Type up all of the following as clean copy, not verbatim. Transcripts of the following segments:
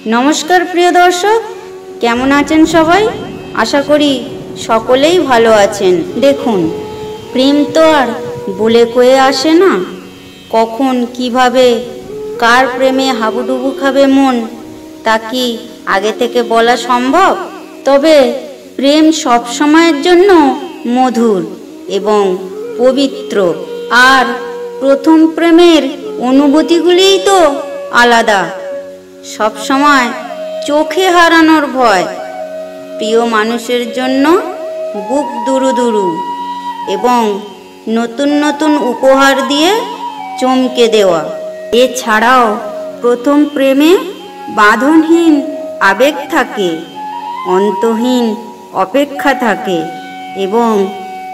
নমস্কার প্রিয় দর্শক, কেমন আছেন সবাই? আশা করি সকলেই ভালো আছেন। দেখুন, প্রেম তো আর বলে কয়ে আসে না। কখন কিভাবে কার প্রেমে হাবুডুবু খাবে মন, তা কি আগে থেকে বলা সম্ভব? তবে প্রেম সব সময়ের জন্য মধুর এবং পবিত্র, আর প্রথম প্রেমের অনুভূতিগুলিই তো আলাদা। সব সময় চোখে হারানোর ভয়, প্রিয় মানুষের জন্য বুক দুরু দুরু এবং নতুন নতুন উপহার দিয়ে চমকে দেওয়া। এছাড়াও প্রথম প্রেমে বাঁধনহীন আবেগ থাকে, অন্তহীন অপেক্ষা থাকে এবং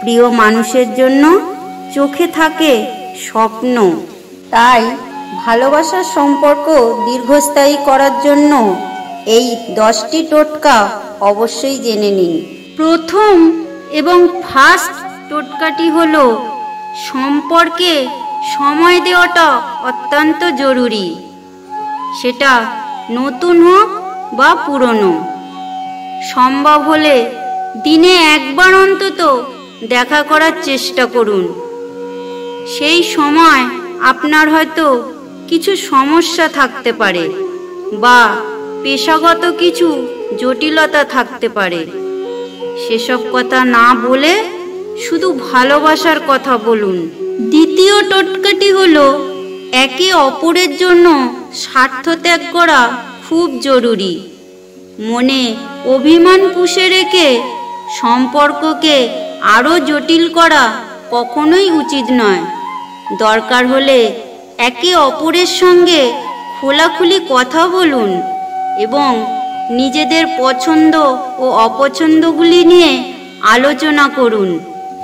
প্রিয় মানুষের জন্য চোখে থাকে স্বপ্ন। তাই ভালোবাসার সম্পর্ক দীর্ঘস্থায়ী করার জন্য এই 10টি টোটকা অবশ্যই জেনে নিন। প্রথম এবং ফার্স্ট টোটকাটি হলো সম্পর্কে সময় দেওয়াটা অত্যন্ত জরুরি। সেটা নতুন হোক বা পুরনো। সম্ভব হলে দিনে একবার অন্তত দেখা করার চেষ্টা করুন। সেই সময় আপনার হয়তো কিছু সমস্যা থাকতে পারে বা পেশাগত কিছু জটিলতা থাকতে পারে। সেসব কথা না বলে শুধু ভালোবাসার কথা বলুন। দ্বিতীয় টোটকাটি হলো একে অপরের জন্য স্বার্থ ত্যাগ করা খুব জরুরি। মনে অভিমান পুষে রেখে সম্পর্ককে আরও জটিল করা কখনোই উচিত নয়। দরকার হলে একে অপরের সঙ্গে খোলাখুলি কথা বলুন এবং নিজেদের পছন্দ ও অপছন্দগুলি নিয়ে আলোচনা করুন।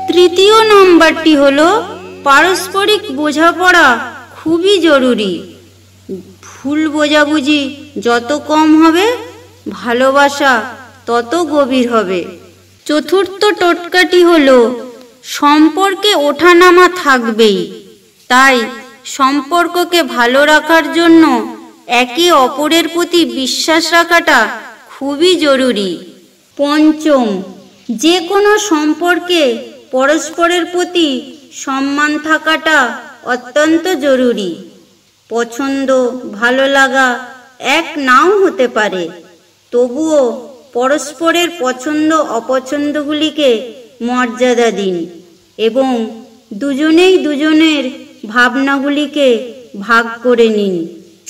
তৃতীয় নম্বরটি হলো পারস্পরিক বোঝাপড়া খুবই জরুরি। ভুল বোঝাবুঝি যত কম হবে, ভালোবাসা তত গভীর হবে। চতুর্থ টোটকাটি হলো সম্পর্কে ওঠানামা থাকবেই, তাই সম্পর্ককে ভালো রাখার জন্য একে অপরের প্রতি বিশ্বাস রাখাটা খুবই জরুরি। পঞ্চম, যে কোনো সম্পর্কে পরস্পরের প্রতি সম্মান থাকাটা অত্যন্ত জরুরি। পছন্দ ভালো লাগা এক নাও হতে পারে, তবুও পরস্পরের পছন্দ অপছন্দগুলিকে মর্যাদা দিন এবং দুজনেই দুজনের ভাবনাগুলিকে ভাগ করে নিন।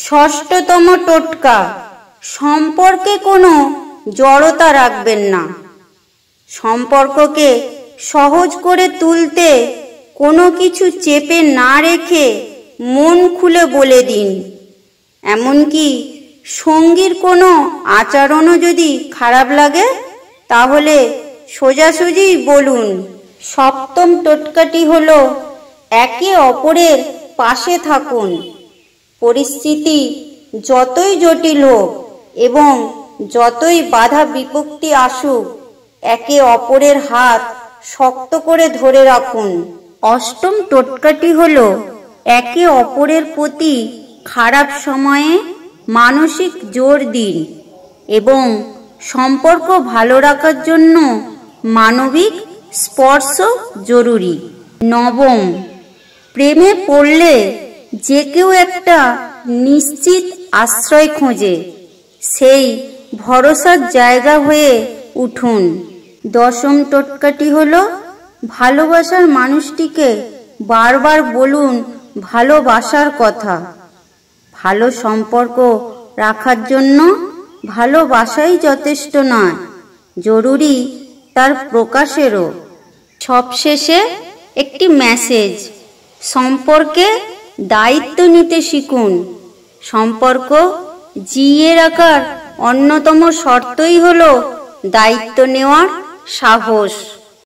ষষ্ঠতম টোটকা, সম্পর্কে কোনো জড়তা রাখবেন না। সম্পর্ককে সহজ করে তুলতে কোনো কিছু চেপে না রেখে মন খুলে বলে দিন। এমনকি সঙ্গীর কোনো আচরণও যদি খারাপ লাগে, তাহলে সোজাসুজি বলুন। সপ্তম টোটকাটি হলো একে অপরের পাশে থাকুন। পরিস্থিতি যতই জটিল হোক এবং যতই বাধা বিপত্তি আসুক, একে অপরের হাত শক্ত করে ধরে রাখুন। অষ্টম টোটকাটি হলো একে অপরের প্রতি খারাপ সময়ে মানসিক জোর দিন এবং সম্পর্ক ভালো রাখার জন্য মানবিক স্পর্শ জরুরি। নবম, প্রেমে পড়লে যে কেউ একটা নিশ্চিত আশ্রয় খোঁজে, সেই ভরসার জায়গা হয়ে উঠুন। দশম টোটকাটি হলো ভালোবাসার মানুষটিকে বারবার বলুন ভালোবাসার কথা। ভালো সম্পর্ক রাখার জন্য ভালোবাসাই যথেষ্ট নয়, জরুরি তার প্রকাশেরও। সবশেষে একটি মেসেজ, সম্পর্কে দায়িত্ব নিতে শিখুন। সম্পর্ক জিইয়ে রাখার অন্যতম শর্তই হলো দায়িত্ব নেওয়ার সাহস।